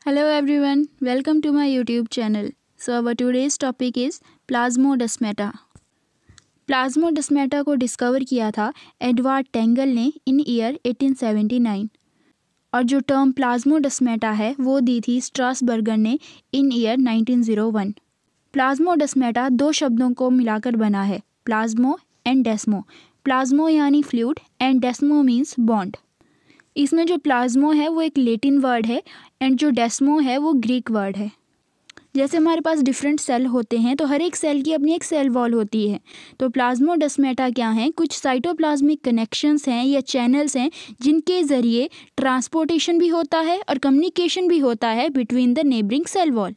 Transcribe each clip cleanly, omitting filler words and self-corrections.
Hello everyone, welcome to my YouTube channel. So our today's topic is plasmodesmata. Plasmodesmata को discover किया था Edward tangle ने इन year 1879 और जो टर्म प्लाज्मोडेस्माटा है वो दी थी स्ट्रासबर्गर ने इन ईयर 1901। प्लाज्मोडेस्माटा दो शब्दों को मिलाकर बना है, प्लाज्मो एंड डेस्मो। प्लाज्मो यानी fluid and Desmo means bond. इसमें जो प्लाज्मो है वो एक लैटिन वर्ड है एंड जो डेस्मो है वो ग्रीक वर्ड है। जैसे हमारे पास डिफरेंट सेल होते हैं तो हर एक सेल की अपनी एक सेल वॉल होती है। तो प्लाज्मोडेस्माटा क्या है, कुछ साइटोप्लाज्मिक कनेक्शंस हैं या चैनल्स हैं जिनके ज़रिए ट्रांसपोर्टेशन भी होता है और कम्युनिकेशन भी होता है between the neighbouring cell wall,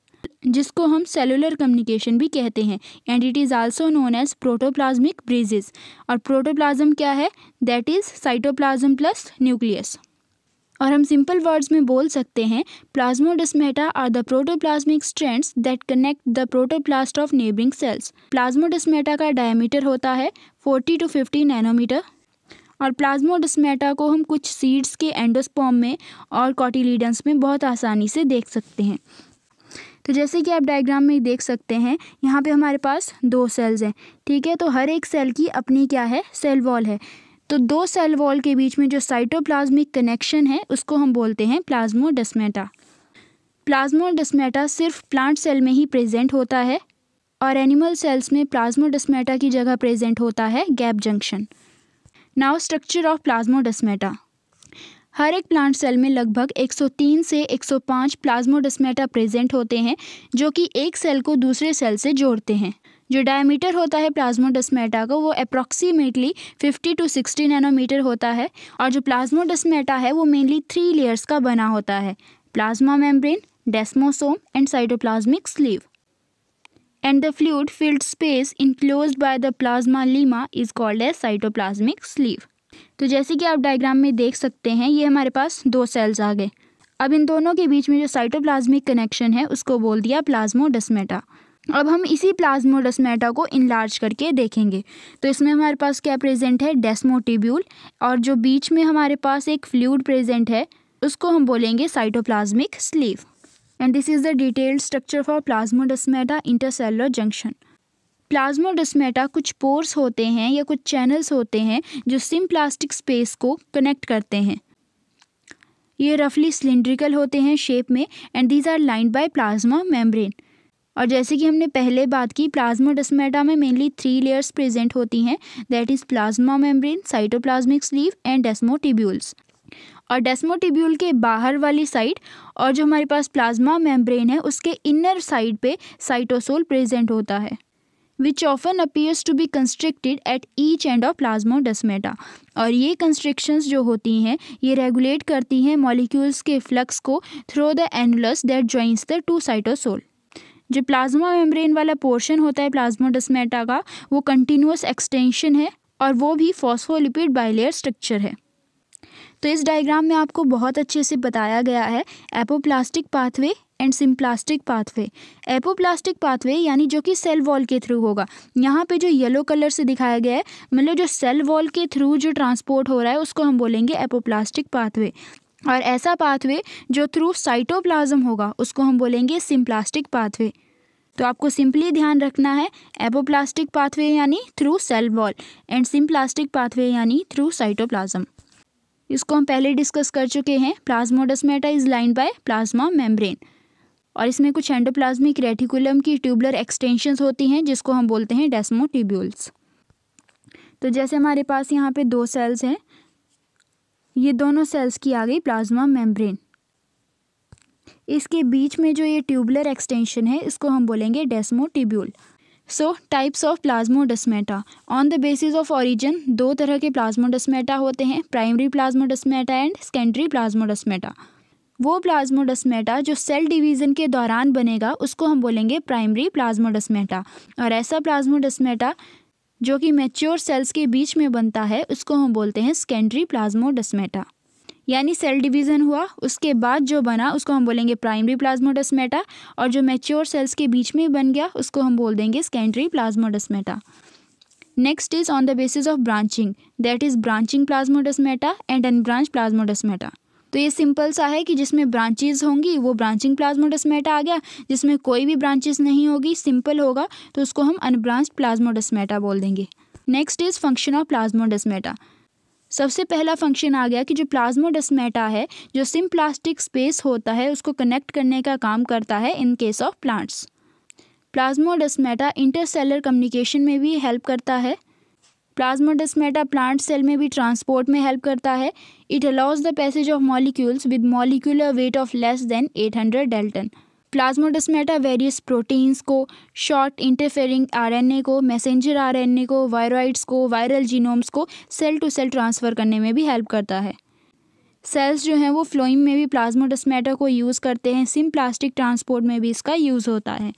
जिसको हम सेलुलर कम्युनिकेशन भी कहते हैं। And it is also known as protoplasmic bridges. और प्रोटोप्लाज्म क्या है, that is cytoplasm plus nucleus. और हम सिंपल वर्ड्स में बोल सकते हैं plasmodesmata are the protoplasmic strands that connect the protoplast of neighbouring cells. Plasmodesmata का डायमीटर होता है 40 to 50 नैनोमीटर। और प्लाज्मोडेस्माटा को हम कुछ सीड्स के एंडोस्पर्म में और कॉटिलीडन्स में बहुत आसानी से देख सकते हैं। तो जैसे कि आप डायग्राम में देख सकते हैं, यहाँ पे हमारे पास दो सेल्स हैं, ठीक है। तो हर एक सेल की अपनी क्या है, सेल वॉल है। तो दो सेल वॉल के बीच में जो साइटोप्लाज्मिक कनेक्शन है उसको हम बोलते हैं प्लाज्मोडेस्माटा। प्लाज्मोडेस्माटा सिर्फ प्लांट सेल में ही प्रेजेंट होता है और एनिमल सेल्स में प्लाज्मोडेस्माटा की जगह प्रेजेंट होता है gap junction. Now structure of plasmodesmata. हर एक प्लांट सेल में लगभग 103 से 105 प्लाज्मोडेस्माटा प्रेजेंट होते हैं जो कि एक सेल को दूसरे सेल से जोड़ते हैं। जो डायमीटर होता है प्लाज्मोडेस्माटा का वो अप्रॉक्सीमेटली 50 to 60 नैनोमीटर होता है। और जो प्लाज्मोडेस्माटा है वो मेनली 3 लेयर्स का बना होता है, plasma membrane, desmosome and cytoplasmic sleeve. And the fluid filled space enclosed by the plasmalemma is called as cytoplasmic sleeve. तो जैसे कि आप डायग्राम में देख सकते हैं, ये हमारे पास दो सेल्स आ गए। अब इन दोनों के बीच में जो साइटोप्लाज्मिक कनेक्शन है उसको बोल दिया प्लाज्मोडेस्माटा। अब हम इसी प्लाज्मोडेस्माटा को इनलार्ज करके देखेंगे। तो इसमें हमारे पास क्या प्रेजेंट है, डेस्मोटिब्यूल, और जो बीच में हमारे पास एक फ्लूइड प्रेजेंट है उसको हम बोलेंगे cytoplasmic sleeve. And this is the detailed structure for plasmodesmata intercellular junction. Plasmodesmata कुछ पोर्स होते हैं या कुछ चैनल्स होते हैं जो सिम्प्लास्टिक स्पेस को कनेक्ट करते हैं। ये रफली सिलिंड्रिकल होते हैं शेप में and these are lined by plasma membrane. और जैसे कि हमने पहले बात की, प्लाज्मोडेस्माटा में मेनली 3 लेयर्स प्रेजेंट होती हैं, that is plasma membrane, cytoplasmic sleeve and desmotubules. और डेस्मोटिब्यूल के बाहर वाली साइड और जो हमारे पास प्लाज्मा मेम्ब्रेन है उसके इनर साइड पे साइटोसोल प्रेजेंट होता है, which often appears to be constricted at each end of plasmodesmata. और ये कंस्ट्रिक्शंस जो होती हैं ये रेगुलेट करती हैं मॉलिक्यूल्स के फ्लक्स को through the annulus that joins the two cytosol. जो प्लाज्मा मेम्ब्रेन वाला पोर्शन होता है प्लाज्मोडेस्माटा का वो कंटिन्यूअस एक्सटेंशन है और वो भी फॉस्फोलिपिड बाइलेयर स्ट्रक्चर है। तो इस डायग्राम में आपको बहुत अच्छे से बताया गया है apoplastic pathway and symplastic pathway. Apoplastic pathway यानी जो कि सेल वॉल के थ्रू होगा। यहाँ पे जो येलो कलर से दिखाया गया है मतलब जो सेल वॉल के थ्रू जो ट्रांसपोर्ट हो रहा है उसको हम बोलेंगे एपोप्लास्टिक पाथवे। और ऐसा पाथवे जो थ्रू साइटोप्लाज्म होगा उसको हम बोलेंगे सिम्प्लास्टिक पाथवे। तो आपको सिंपली ध्यान रखना है एपोप्लास्टिक पाथवे यानी through cell wall and symplastic pathway यानी थ्रू साइटोप्लाज्म। इसको हम पहले डिस्कस कर चुके हैं। Plasmodesmata is lined by plasma membrane और इसमें कुछ एंडोप्लाज्मिक रेटिकुलम की ट्यूबुलर एक्सटेंशंस होती हैं जिसको हम बोलते हैं डेस्मोटिब्यूल्स। तो जैसे हमारे पास यहाँ पे दो सेल्स हैं, ये दोनों सेल्स की आ गई प्लाज्मा मेम्ब्रेन। इसके बीच में जो ये ट्यूबुलर एक्सटेंशन है इसको हम बोलेंगे desmotubule. So types of plasmodesmata on the basis of origin दो तरह के प्लाज्मोडेस्माटा होते हैं, primary plasmodesmata and secondary plasmodesmata. वो प्लाज्मोडेस्माटा जो सेल डिवीज़न के दौरान बनेगा उसको हम बोलेंगे प्राइमरी प्लाज्मोडेस्माटा। और ऐसा प्लाज्मोडेस्माटा जो कि मैच्योर सेल्स के बीच में बनता है उसको हम बोलते हैं सेकेंडरी प्लाज्मोडेस्माटा। यानी सेल डिवीज़न हुआ उसके बाद जो बना उसको हम बोलेंगे प्राइमरी प्लाज्मोडेस्माटा और जो मैच्योर सेल्स के बीच में बन गया उसको हम बोल देंगे secondary plasmodesmata. Next is on the basis of branching, that is branching plasmodesmata and unbranched plasmodesmata. तो ये सिंपल सा है कि जिसमें ब्रांचेस होंगी वो ब्रांचिंग प्लाज्मोडेस्माटा आ गया, जिसमें कोई भी ब्रांचेस नहीं होगी, सिंपल होगा, तो उसको हम अनब्रांच्ड प्लाज्मोडेस्माटा बोल देंगे। Next is function of plasmodesmata. सबसे पहला फंक्शन आ गया कि जो प्लाज्मोडेस्माटा है, जो सिम्प्लास्टिक स्पेस होता है उसको कनेक्ट करने का काम करता है in case of plants. Plasmodesmata intercellular communication में भी हेल्प करता है। प्लाज्मोडेस्माटा प्लांट सेल में भी ट्रांसपोर्ट में हेल्प करता है। It allows the passage of molecules with molecular weight of less than 800 Dalton. Plasmodesmata various proteins को, शॉर्ट इंटरफेरिंग आरएनए को, मैसेंजर आरएनए को, वायरॉइड्स को, वायरल जीनोम्स को सेल टू सेल ट्रांसफ़र करने में भी हेल्प करता है। सेल्स जो हैं वो फ्लोइम में भी प्लाज्मोडेस्माटा को यूज़ करते हैं, सिम्प्लास्टिक ट्रांसपोर्ट में भी इसका यूज़ होता है।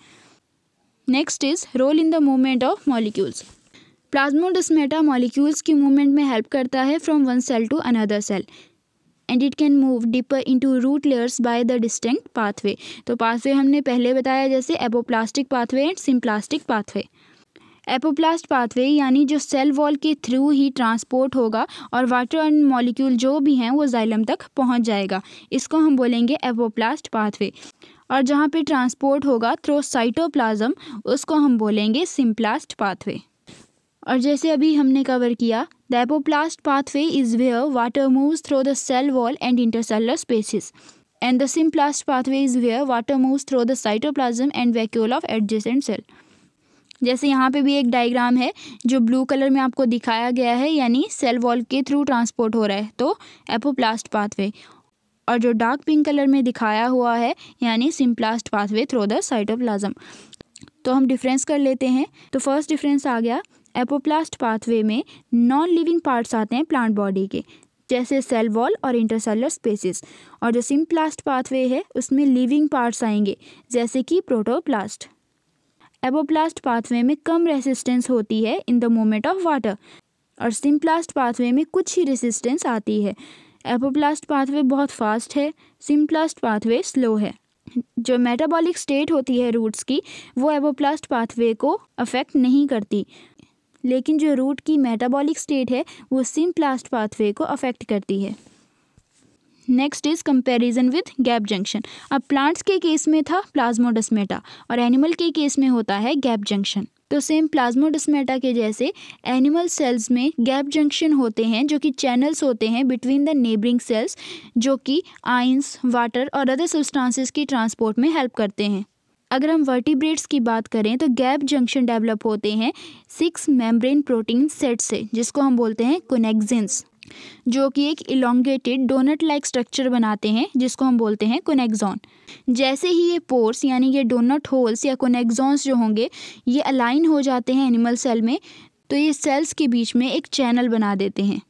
Next is role in the movement of molecules. Plasmodesmata molecules की मूवमेंट में हेल्प करता है from one cell to another cell, and it can move deeper into root layers by the distinct pathway. तो pathway हमने पहले बताया, जैसे apoplastic pathway and symplastic pathway. Apoplast pathway यानी जो सेल वॉल के थ्रू ही ट्रांसपोर्ट होगा और वाटर एंड मॉलिक्यूल जो भी हैं वो जाइलम तक पहुंच जाएगा, इसको हम बोलेंगे एपोप्लास्ट पाथवे। और जहाँ पे ट्रांसपोर्ट होगा थ्रू साइटोप्लाज्म, उसको हम बोलेंगे सिम्प्लास्ट पाथवे। और जैसे अभी हमने कवर किया, the apoplast pathway is where water moves through the cell wall and intercellular spaces, and the symplast pathway is where water moves through the cytoplasm and vacuole of adjacent cell. जैसे यहाँ पे भी एक diagram है जो blue colour में आपको दिखाया गया है, यानी सेल वॉल के थ्रू ट्रांसपोर्ट हो रहा है, तो एपोप्लास्ट पाथवे। और जो डार्क पिंक कलर में दिखाया हुआ है यानी symplast pathway through the cytoplasm. तो हम डिफरेंस कर लेते हैं। तो फर्स्ट डिफरेंस आ गया, एपोप्लास्ट पाथवे में नॉन लिविंग पार्ट्स आते हैं प्लांट बॉडी के, जैसे सेल वॉल और इंटरसेलुलर स्पेसिस। और जो सिम्प्लास्ट पाथवे है उसमें लिविंग पार्ट्स आएंगे, जैसे कि प्रोटोप्लास्ट। एपोप्लास्ट पाथवे में कम रेसिस्टेंस होती है इन द मूवमेंट ऑफ वाटर, और सिम्प्लास्ट पाथवे में कुछ ही रेसिस्टेंस आती है। एपोप्लास्ट पाथवे बहुत फास्ट है, सिम्प्लास्ट पाथवे स्लो है। जो मेटाबॉलिक स्टेट होती है रूट्स की, वो एपोप्लास्ट पाथवे को अफेक्ट नहीं करती, लेकिन जो रूट की मेटाबॉलिक स्टेट है वो सिम्प्लास्ट पाथवे को अफेक्ट करती है। Next is comparison with gap junction. अब प्लांट्स के केस में था प्लाज्मोडेस्माटा और एनिमल के केस में होता है गैप जंक्शन। तो सेम प्लाज्मोडेस्माटा के जैसे एनिमल सेल्स में गैप जंक्शन होते हैं, जो कि चैनल्स होते हैं बिटवीन द नेबरिंग सेल्स, जो कि आयंस, वाटर और अदर सब्सटेंसेस की ट्रांसपोर्ट में हेल्प करते हैं। अगर हम वर्टिब्रेट्स की बात करें तो गैप जंक्शन डेवलप होते हैं 6 मेम्ब्रेन प्रोटीन सेट से, जिसको हम बोलते हैं कोनेक्सिन्स, जो कि एक इलोंगेटेड डोनट लाइक स्ट्रक्चर बनाते हैं, जिसको हम बोलते हैं कोनेक्सॉन। जैसे ही ये पोर्स यानी ये डोनट होल्स या कोनेक्सॉन्स जो होंगे ये अलाइन हो जाते हैं एनिमल सेल में, तो ये सेल्स के बीच में एक चैनल बना देते हैं,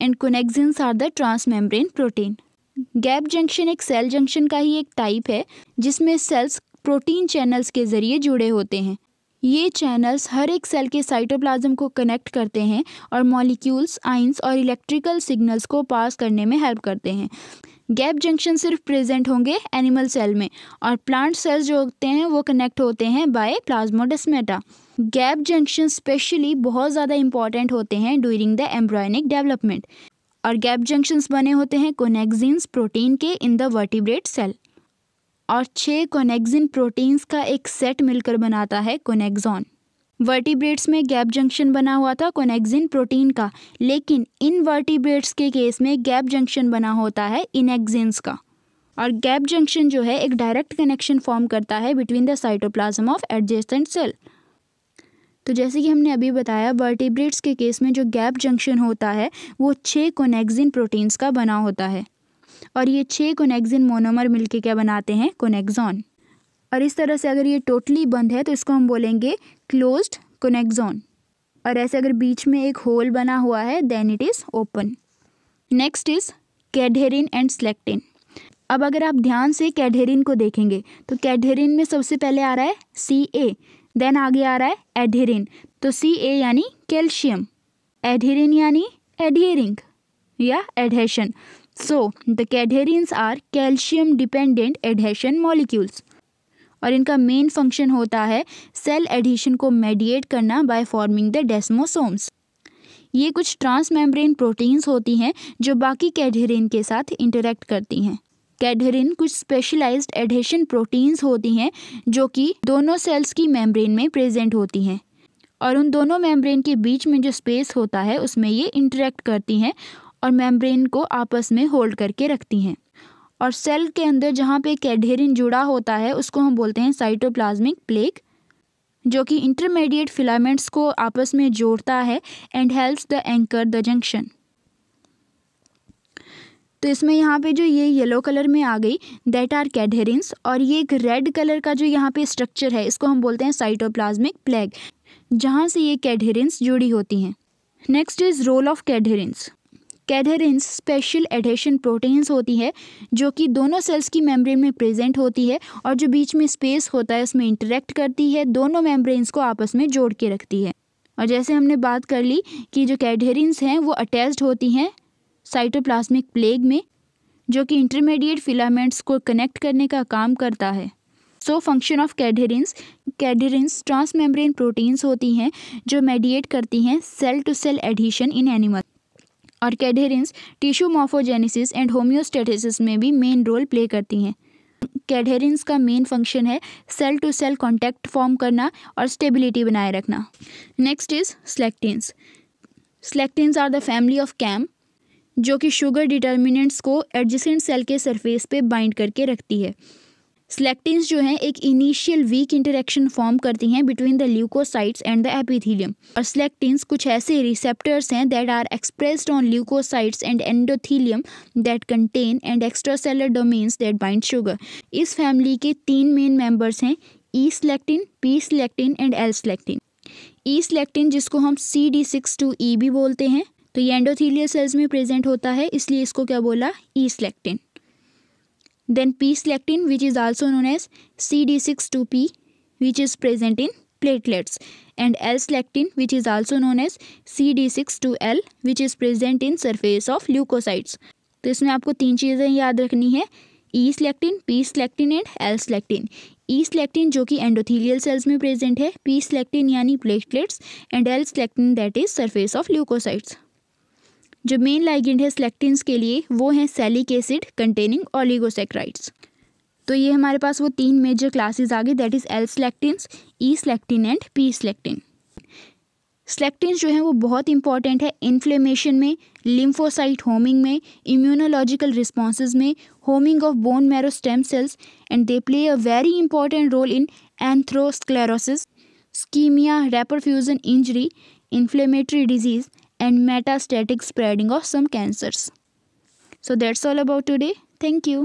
and connexins are the transmembrane protein. Gap junction एक सेल जंक्शन का ही एक टाइप है, जिसमें सेल्स प्रोटीन चैनल्स के जरिए जुड़े होते हैं। ये चैनल्स हर एक सेल के साइटोप्लाज्म को कनेक्ट करते हैं और मॉलिक्यूल्स, आयंस और इलेक्ट्रिकल सिग्नल्स को पास करने में हेल्प करते हैं। गैप जंक्शन सिर्फ प्रेजेंट होंगे एनिमल सेल में, और प्लांट सेल्स जो होते हैं वो कनेक्ट होते हैं by plasmodesmata. Gap junction specially बहुत ज़्यादा इंपॉर्टेंट होते हैं ड्यूरिंग द एम्ब्रियोनिक डेवलपमेंट, और गैप जंक्शंस बने होते हैं कोनेक्सिन्स प्रोटीन के इन द वर्टिब्रेट सेल, और 6 कोनेक्सिन प्रोटीन्स का एक सेट मिलकर बनाता है कोनेक्सॉन। वर्टिब्रेट्स में गैप जंक्शन बना हुआ था कोनेक्सिन प्रोटीन का, लेकिन इनवर्टिब्रेट्स के केस में गैप जंक्शन बना होता है इनेक्सिन्स का। और गैप जंक्शन जो है एक डायरेक्ट कनेक्शन फॉर्म करता है between the cytoplasm of adjacent cell. तो जैसे कि हमने अभी बताया, वर्टिब्रेट्स के केस में जो गैप जंक्शन होता है वो 6 कोनेक्सिन प्रोटीन्स का बना होता है, और ये 6 कोनेक्सिन मोनोमर मिलके क्या बनाते हैं, कोनेक्सॉन। और इस तरह से अगर ये टोटली बंद है तो इसको हम बोलेंगे क्लोज्ड कोनेक्सॉन, और ऐसे अगर बीच में एक होल बना हुआ है then it is open. Next is cadherin and selectin. अब अगर आप ध्यान से कैडहेरिन को देखेंगे तो कैडहेरिन में सबसे पहले आ रहा है Ca, देन आगे आ रहा है एडहेरिन। तो Ca यानी कैल्शियम, एडहेरिन यानी एडहेरिंग या adhesion. So, the cadherins are calcium dependent adhesion molecules, और इनका मेन फंक्शन होता है सेल एडिशन को मेडिएट करना बाय फॉर्मिंग द डेस्मोसोम्स। ये कुछ ट्रांसमेम्ब्रेन प्रोटीन्स होती हैं जो बाकी कैडहेरिन के साथ इंटरेक्ट करती हैं। कैडहेरिन कुछ स्पेशलाइज्ड एडहेशन प्रोटीन्स होती हैं जो कि दोनों सेल्स की मेम्ब्रेन में प्रेजेंट होती हैं और उन दोनों मेम्ब्रेन के बीच में जो स्पेस होता है उसमें ये इंटरेक्ट करती हैं और मेम्ब्रेन को आपस में होल्ड करके रखती हैं। और सेल के अंदर जहाँ पे कैडहेरिन जुड़ा होता है उसको हम बोलते हैं साइटोप्लाज्मिक प्लेग, जो कि इंटरमीडिएट फिलामेंट्स को आपस में जोड़ता है and helps the anchor the junction. तो इसमें यहाँ पे जो ये येलो कलर में आ गई दैट आर कैडहेरिन्स, और ये एक रेड कलर का जो यहाँ पे स्ट्रक्चर है इसको हम बोलते हैं साइटोप्लाज्मिक प्लेग, जहाँ से ये कैडहेरिन्स जुड़ी होती हैं। Next is role of cadherins. Cadherins special adhesion proteins होती है जो कि दोनों सेल्स की मेम्ब्रेन में प्रेजेंट होती है और जो बीच में स्पेस होता है उसमें इंटरेक्ट करती है, दोनों मेम्ब्रेन्स को आपस में जोड़ के रखती है। और जैसे हमने बात कर ली कि जो कैडहेरिन्स हैं वो अटैच्ड होती हैं साइटोप्लाज्मिक प्लेग में, जो कि इंटरमीडिएट फिलामेंट्स को कनेक्ट करने का काम करता है। So function of cadherins, cadherins transmembrane proteins होती हैं जो मेडिएट करती हैं cell to cell adhesion in animal, और cadherins tissue morphogenesis and homeostasis में भी मेन रोल प्ले करती हैं। कैडहेरिन्स का मेन फंक्शन है cell to cell contact form करना और स्टेबिलिटी बनाए रखना। Next is selectins. Selectins are the family of CAM जो कि शुगर डिटर्मिनेंट्स को एडजेसेंट सेल के सरफेस पे बाइंड करके रखती है। स्लेक्टिन्स जो हैं एक इनिशियल वीक इंटरेक्शन फॉर्म करती हैं between the leukocytes and the epithelium, और स्लेक्टिन्स कुछ ऐसे रिसेप्टर्स हैं that are expressed on leukocytes and endothelium that contain and extracellular domains that bind sugar. इस फैमिली के 3 मेन मेंबर्स हैं E selectin, P selectin and L selectin. E selectin जिसको हम CD62E भी बोलते हैं, तो ये एंडोथेलियल सेल्स में प्रेजेंट होता है इसलिए इसको क्या बोला, ई स्लेक्टिन। Then P selectin which is also known as CD62P which is present in platelets, and L selectin which is also known as CD62L which is present in surface of leukocytes। तो इसमें आपको 3 चीज़ें याद रखनी है, E selectin, P selectin and L selectin। E selectin जो कि endothelial cells में प्रेजेंट है, P selectin यानी platelets and L selectin that is surface of leukocytes. जो मेन लाइगेंड है स्लेक्टिन्स के लिए वो हैं सैलिक एसिड कंटेनिंग ओलिगोसैकेराइड्स। तो ये हमारे पास वो 3 मेजर क्लासेस आ गई that is L selectins, E selectin and P selectin. Selectins जो हैं वो बहुत इंपॉर्टेंट है इन्फ्लेमेशन में, लिम्फोसाइट होमिंग में, इम्यूनोलॉजिकल रिस्पॉन्सेज में, homing of bone marrow stem cells, and they play a very important role in atherosclerosis, ischemia, reperfusion injury, inflammatory disease and metastatic spreading of some cancers. So that's all about today. Thank you.